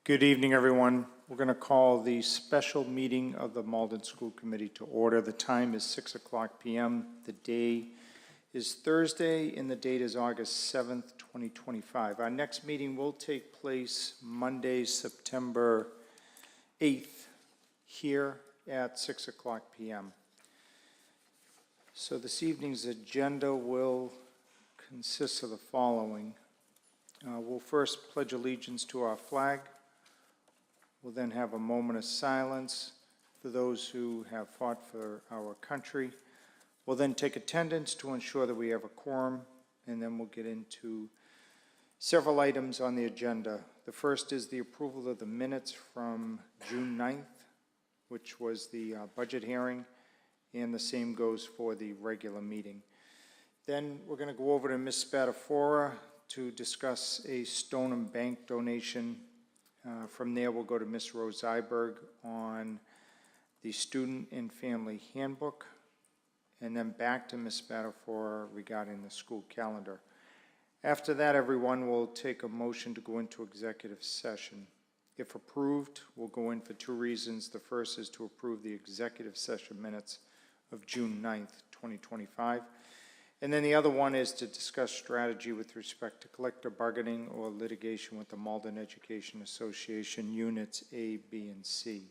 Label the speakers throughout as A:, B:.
A: Good evening, everyone. We're going to call the special meeting of the Malden School Committee to order. The time is 6 o'clock p.m. The day is Thursday, and the date is August 7th, 2025. Our next meeting will take place Monday, September 8th, here at 6 o'clock p.m. So this evening's agenda will consist of the following. We'll first pledge allegiance to our flag. We'll then have a moment of silence for those who have fought for our country. We'll then take attendance to ensure that we have a quorum, and then we'll get into several items on the agenda. The first is the approval of the minutes from June 9th, which was the budget hearing, and the same goes for the regular meeting. Then we're going to go over to Ms. Spadafora to discuss a Stoneham Bank donation. From there, we'll go to Ms. Rose-Zeiberg on the Student and Family Handbook, and then back to Ms. Spadafora regarding the school calendar. After that, everyone will take a motion to go into executive session. If approved, we'll go in for two reasons. The first is to approve the executive session minutes of June 9th, 2025. And then the other one is to discuss strategy with respect to collective bargaining or litigation with the Malden Education Association Units A, B, and C.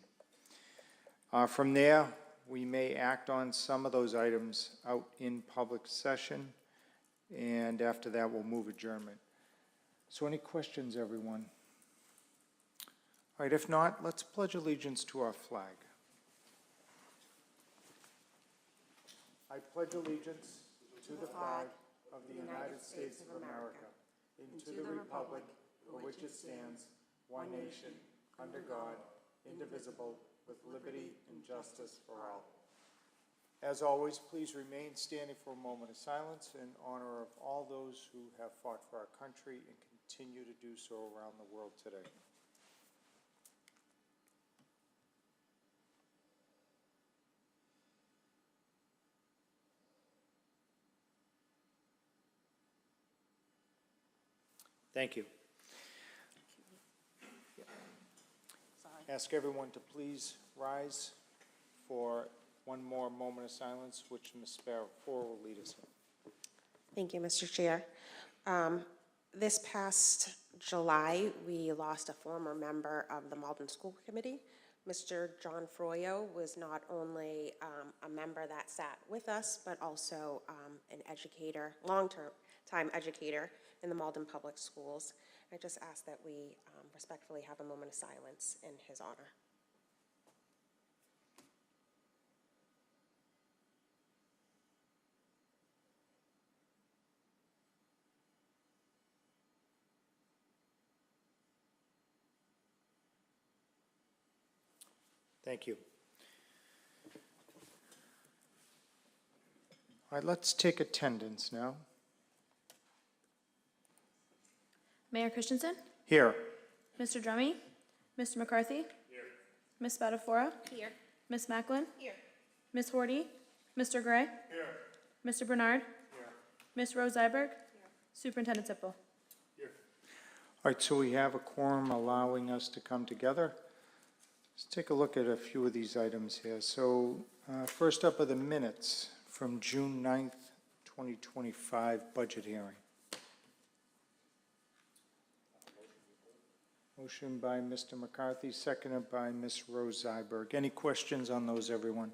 A: From there, we may act on some of those items out in public session, and after that, we'll move adjournment. So any questions, everyone? All right, if not, let's pledge allegiance to our flag. I pledge allegiance to the flag of the United States of America, and to the republic for which it stands, one nation, under God, indivisible, with liberty and justice for all. As always, please remain standing for a moment of silence in honor of all those who have fought for our country and continue to do so around the world today. Thank you. Ask everyone to please rise for one more moment of silence, which Ms. Spadafora will lead us in.
B: Thank you, Mr. Chair. This past July, we lost a former member of the Malden School Committee. Mr. John Froyo was not only a member that sat with us, but also an educator, long-term educator in the Malden Public Schools. I just ask that we respectfully have a moment of silence in his honor.
A: Thank you. All right, let's take attendance now.
C: Mayor Christensen?
A: Here.
C: Mr. Drummy? Mr. McCarthy? Here. Ms. Spadafora?
B: Here.
C: Ms. Macklin?
B: Here.
C: Ms. Horty? Mr. Gray?
A: Here.
C: Mr. Bernard?
A: Here.
C: Ms. Rose-Zeiberg? Superintendent Sippel?
A: Here. All right, so we have a quorum allowing us to come together. Let's take a look at a few of these items here. So first up are the minutes from June 9th, 2025 budget hearing. Motion by Mr. McCarthy, seconded by Ms. Rose-Zeiberg. Any questions on those, everyone?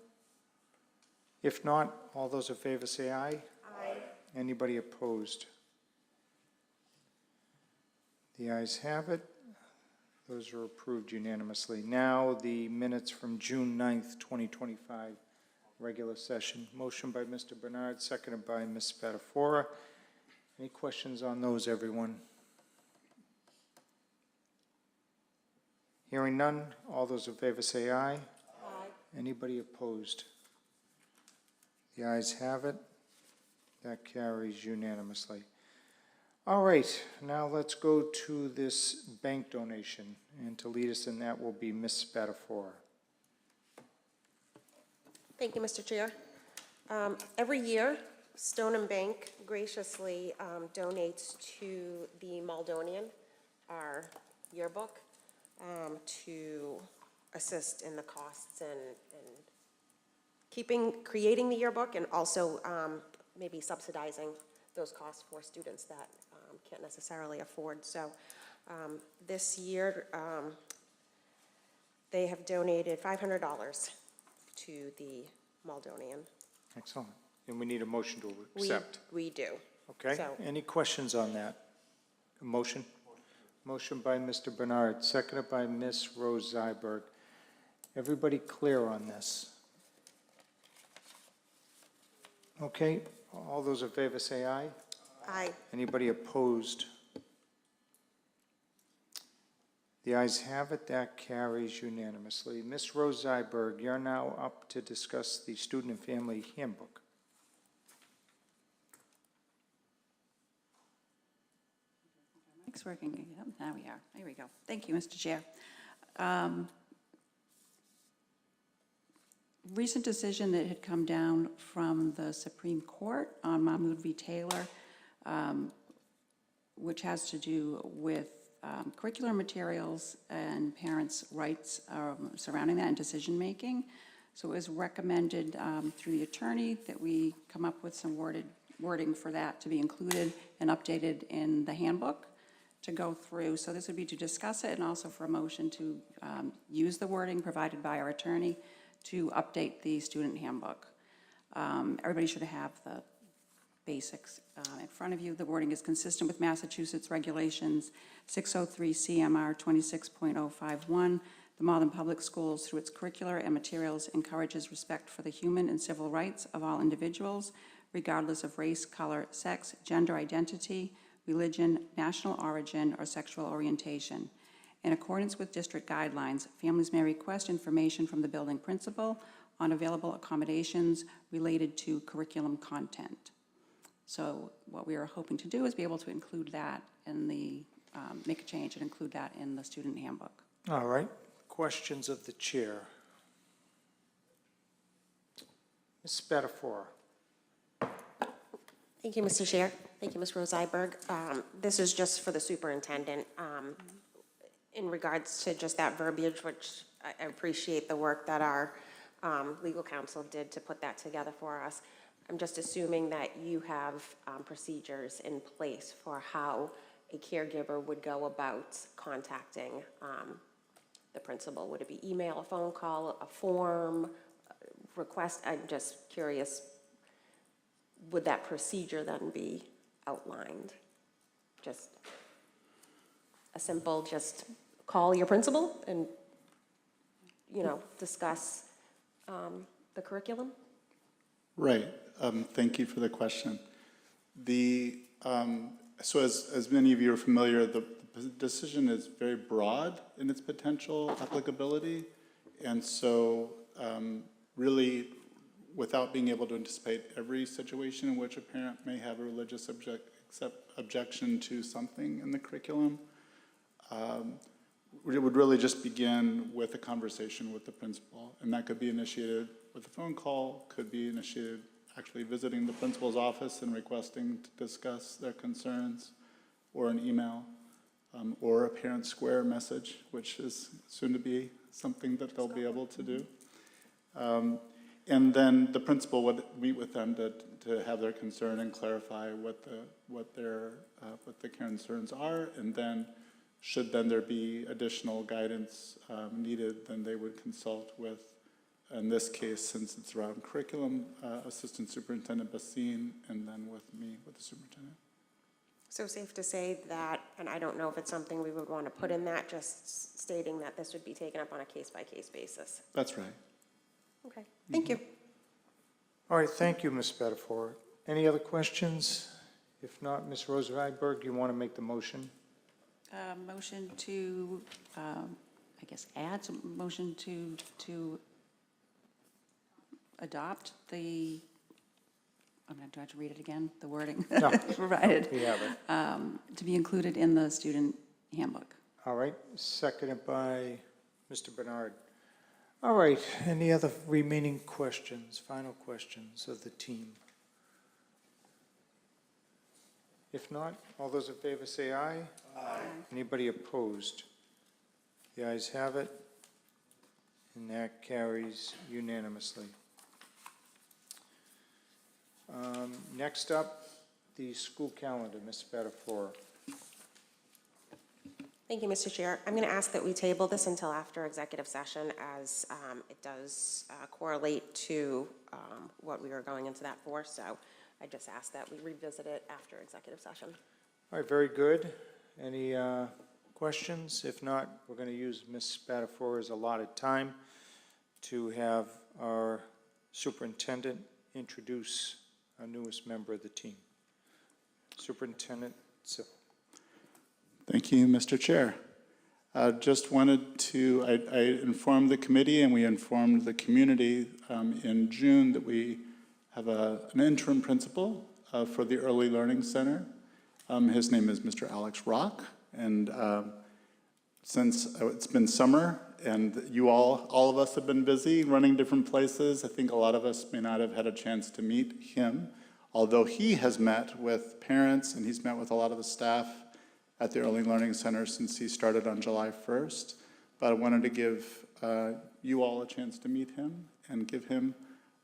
A: If not, all those in favor say aye.
B: Aye.
A: Anybody opposed? The ayes have it. Those are approved unanimously. Now the minutes from June 9th, 2025, regular session. Motion by Mr. Bernard, seconded by Ms. Spadafora. Any questions on those, everyone? Hearing none, all those in favor say aye.
B: Aye.
A: Anybody opposed? The ayes have it. That carries unanimously. All right, now let's go to this bank donation, and to lead us in that will be Ms. Spadafora.
B: Thank you, Mr. Chair. Every year, Stoneham Bank graciously donates to the Maldonian our yearbook. to assist in the costs and creating the yearbook, and also maybe subsidizing those costs for students that can't necessarily afford. So this year, they have donated $500 to the Maldonian.
A: Excellent. And we need a motion to accept.
B: We do.
A: Okay,
B: So-
A: any questions on that? A motion? Motion by Mr. Bernard, seconded by Ms. Rose-Zeiberg. Everybody clear on this? Okay, all those in favor say aye.
B: Aye.
A: Anybody opposed? The ayes have it, that carries unanimously. Ms. Rose-Zeiberg, you're now up to discuss the Student and Family Handbook.
D: Mic's working. Yep, now we are. There we go. Thank you, Mr. Chair. Recent decision that had come down from the Supreme Court on Mahmoud v. Taylor, which has to do with curricular materials and parents' rights surrounding that and decision-making. So it was recommended through the attorney that we come up with some wording for that to be included and updated in the handbook to go through. So this would be to discuss it and also for a motion to use the wording provided by our attorney to update the student handbook. Everybody should have the basics in front of you. The wording is consistent with Massachusetts regulations 603 CMR 26.051. The Malden Public Schools, through its curricular and materials, encourages respect for the human and civil rights of all individuals, regardless of race, color, sex, gender identity, religion, national origin, or sexual orientation. In accordance with district guidelines, families may request information from the building principal on available accommodations related to curriculum content. So what we are hoping to do is be able to include that in the, make a change and include that in the student handbook.
A: All right, questions of the chair. Ms. Spadafora.
B: Thank you, Mr. Chair. Thank you, Ms. Rose-Zeiberg. This is just for the superintendent. In regards to just that verbiage, which I appreciate the work that our legal counsel did to put that together for us. I'm just assuming that you have procedures in place for how a caregiver would go about contacting the principal. Would it be email, a phone call, a form, request? I'm just curious, would that procedure then be outlined? Just a simple, just call your principal and, discuss the curriculum?
E: Right. Thank you for the question. So as many of you are familiar, the decision is very broad in its potential applicability. And so really, without being able to anticipate every situation in which a parent may have a religious objection to something in the curriculum, it would really just begin with a conversation with the principal. And that could be initiated with a phone call, could be initiated actually visiting the principal's office and requesting to discuss their concerns, or an email, or a parent square message, which is soon to be something that they'll be able to do. And then the principal would meet with them to have their concern and clarify what their concerns are, and then should then there be additional guidance needed, then they would consult with, in this case, since it's around curriculum, Assistant Superintendent Bassine, and then with me, with the superintendent.
B: So safe to say that, and I don't know if it's something we would want to put in that, just stating that this would be taken up on a case-by-case basis.
E: That's right.
B: Okay, thank you.
A: All right, thank you, Ms. Spadafora. Any other questions? If not, Ms. Rose-Zeiberg, you want to make the motion?
D: Motion to, I guess, add some motion to adopt the, I'm going to have to read it again, the wording
A: No.
D: provided,
A: We have it.
D: to be included in the student handbook.
A: All right, seconded by Mr. Bernard. All right, any other remaining questions, final questions of the team? If not, all those in favor say aye. Aye. Anybody opposed? The ayes have it, and that carries unanimously. Next up, the school calendar, Ms. Spadafora.
B: Thank you, Mr. Chair. I'm going to ask that we table this until after executive session, as it does correlate to what we were going into that for. So I just ask that we revisit it after executive session.
A: All right, very good. Any questions? If not, we're going to use Ms. Spadafora's allotted time to have our superintendent introduce our newest member of the team. Superintendent Sippel.
E: Thank you, Mr. Chair. Just wanted to, I informed the committee and we informed the community in June that we have an interim principal for the Early Learning Center. His name is Mr. Alex Rock, and since it's been summer and you all of us have been busy running different places, I think a lot of us may not have had a chance to meet him, although he has met with parents and he's met with a lot of the staff at the Early Learning Center since he started on July 1st. But I wanted to give you all a chance to meet him and give him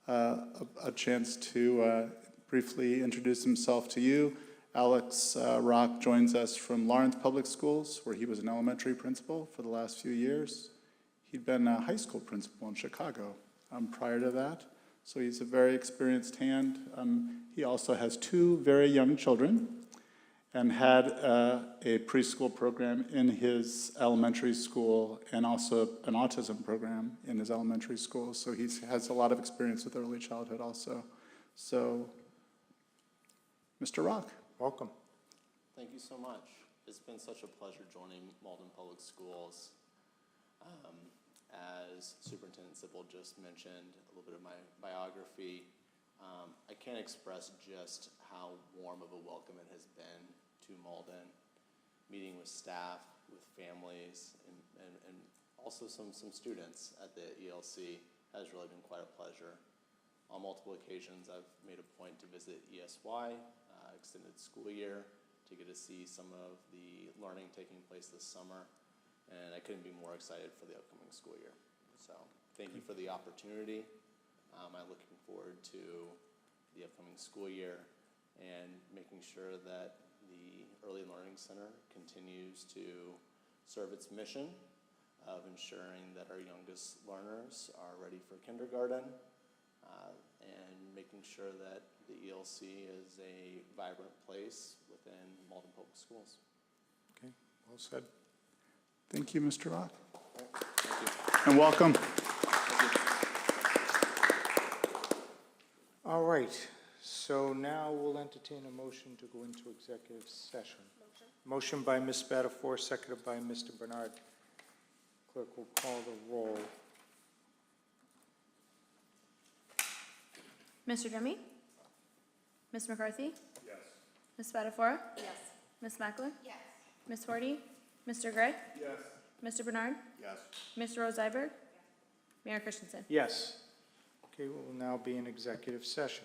E: a chance to briefly introduce himself to you. Alex Rock joins us from Lawrence Public Schools, where he was an elementary principal for the last few years. He'd been a high school principal in Chicago prior to that, so he's a very experienced hand. He also has 2 very young children and had a preschool program in his elementary school and also an autism program in his elementary school. So he has a lot of experience with early childhood also. So, Mr. Rock.
A: Welcome.
F: Thank you so much. It's been such a pleasure joining Malden Public Schools. As Superintendent Sippel just mentioned, a little bit of my biography. I can't express just how warm of a welcome it has been to Malden. Meeting with staff, with families, and also some students at the ELC has really been quite a pleasure. On multiple occasions, I've made a point to visit ESY, extended school year, to get to see some of the learning taking place this summer, and I couldn't be more excited for the upcoming school year. So thank you for the opportunity. I'm looking forward to the upcoming school year and making sure that the Early Learning Center continues to serve its mission of ensuring that our youngest learners are ready for kindergarten, and making sure that the ELC is a vibrant place within Malden Public Schools.
A: Okay, well said.
E: Thank you, Mr. Rock.
F: Thank you.
E: And welcome.
A: All right, so now we'll entertain a motion to go into executive session. Motion by Ms. Spadafora, seconded by Mr. Bernard. Clerk will call the roll.
C: Mr. Demme? Ms. McCarthy? Yes. Ms. Spadafora? Yes. Ms. Macklin? Yes. Ms. Horty? Mr. Gray? Yes. Mr. Bernard?
F: Yes.
C: Mr. Rose-Zeiberg? Yes. Mayor Christensen?
A: Yes. Okay, we will now be in executive session.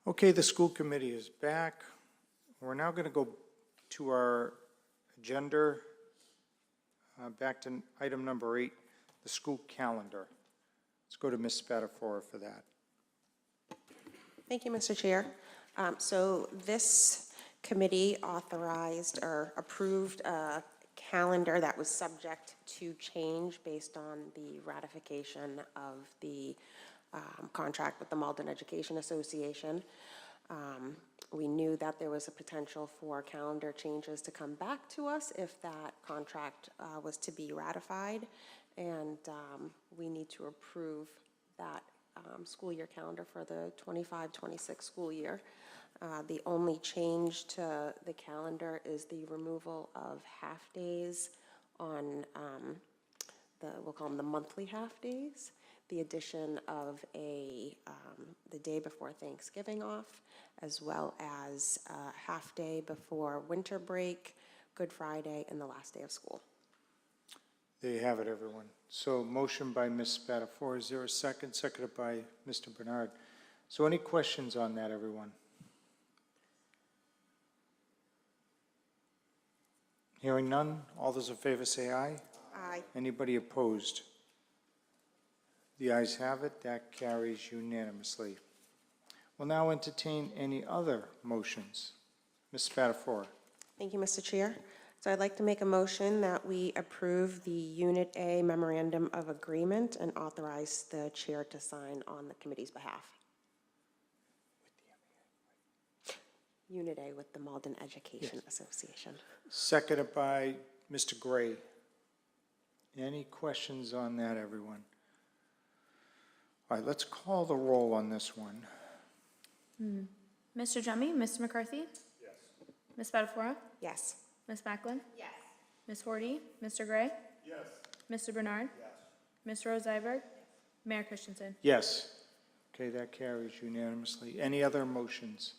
A: Okay, the school committee is back. We're now going to go to our agenda, back to item number 8, the school calendar. Let's go to Ms. Spadafora for that.
B: Thank you, Mr. Chair. So this committee authorized or approved a calendar that was subject to change based on the ratification of the contract with the Malden Education Association. We knew that there was a potential for calendar changes to come back to us if that contract was to be ratified, and we need to approve that school year calendar for the 25-26 school year. The only change to the calendar is the removal of half-days on we'll call them the monthly half-days, the addition of the day before Thanksgiving off, as well as a half-day before winter break, Good Friday, and the last day of school.
A: There you have it, everyone. So motion by Ms. Spadafora. Is there a second? Seconded by Mr. Bernard. So any questions on that, everyone? Hearing none, all those in favor say aye.
B: Aye.
A: Anybody opposed? The ayes have it. That carries unanimously. We'll now entertain any other motions. Ms. Spadafora.
B: Thank you, Mr. Chair. So I'd like to make a motion that we approve the Unit A Memorandum of Agreement and authorize the chair to sign on the committee's behalf. Unit A with the Malden Education Association.
A: Seconded by Mr. Gray. Any questions on that, everyone? All right, let's call the roll on this one.
C: Mr. Jummy, Mr. McCarthy? Yes. Ms. Spadafora?
B: Yes.
C: Ms. Macklin? Yes. Ms. Horty? Mr. Gray? Yes. Mr. Bernard? Yes. Ms. Rose-Zeiberg? Mayor Christensen?
A: Yes. Okay, that carries unanimously. Any other motions?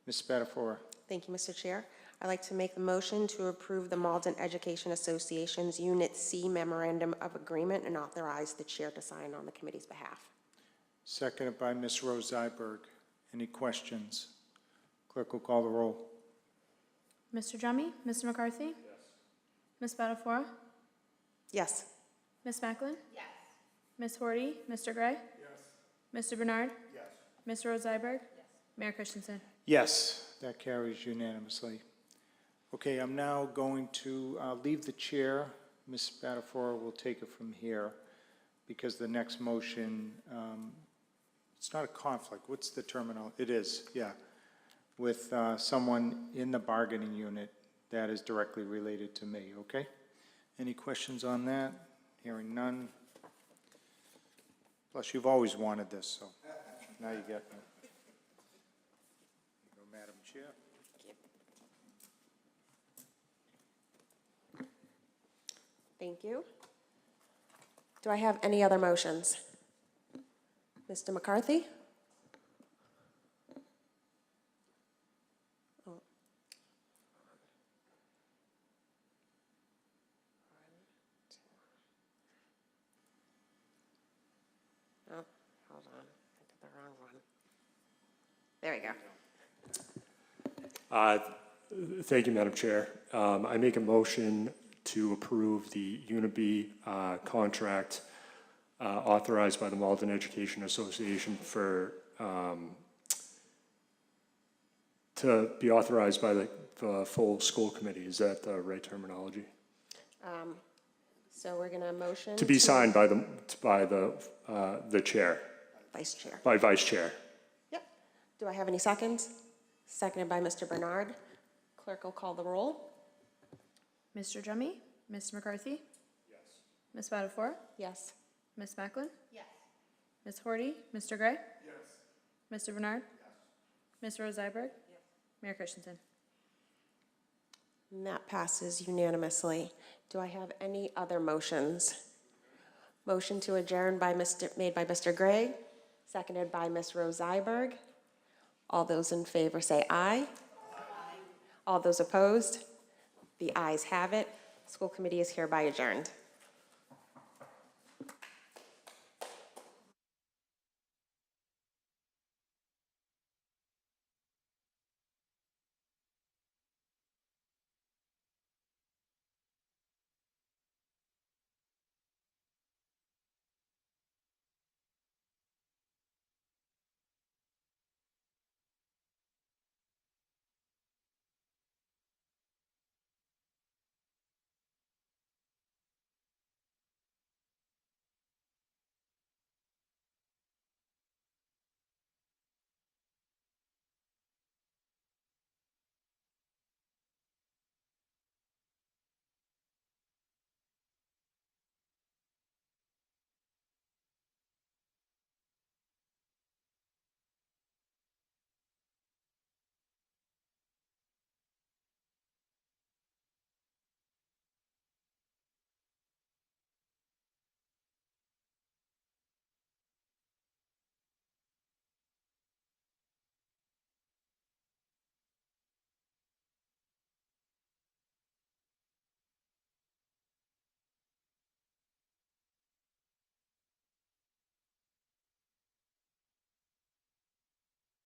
A: Ms. Spadafora.
B: Thank you, Mr. Chair. I'd like to make the motion to approve the Malden Education Association's Unit C Memorandum of Agreement and authorize the chair to sign on the committee's behalf.
A: Seconded by Ms. Rose-Zeiberg. Any questions? Clerk will call the roll.
C: Mr. Jummy, Mr. McCarthy? Yes. Ms. Spadafora?
B: Yes.
C: Ms. Macklin? Yes. Ms. Horty? Mr. Gray? Yes. Mr. Bernard? Yes. Ms. Rose-Zeiberg? Yes. Mayor Christensen?
A: Yes, that carries unanimously. Okay, I'm now going to leave the chair. Ms. Spadafora will take it from here because the next motion, it's not a conflict. What's the terminal? It is, yeah. With someone in the bargaining unit that is directly related to me, okay? Any questions on that? Hearing none. Plus, you've always wanted this, so now you get it. Here you go, Madam Chair.
B: Thank you. Do I have any other motions? Mr. McCarthy? Oh, hold on, I did the wrong one. There we go.
G: Thank you, Madam Chair. I make a motion to approve the Unit B contract authorized by the Malden Education Association for to be authorized by the full school committee. Is that the right terminology?
B: So we're gonna motion.
G: To be signed by the chair,
B: Vice Chair.
G: by vice chair.
B: Yep. Do I have any seconds? Seconded by Mr. Bernard. Clerk will call the roll.
C: Mr. Jummy, Mr. McCarthy? Yes. Ms. Spadafora?
B: Yes.
C: Ms. Macklin? Yes. Ms. Horty? Mr. Gray? Yes. Mr. Bernard? Yes. Ms. Rose-Zeiberg? Yes. Mayor Christensen?
B: And that passes unanimously. Do I have any other motions? Motion to adjourn made by Mr. Gray, seconded by Ms. Rose-Zeiberg. All those in favor say aye. Aye. All those opposed? The ayes have it. School committee is hereby adjourned.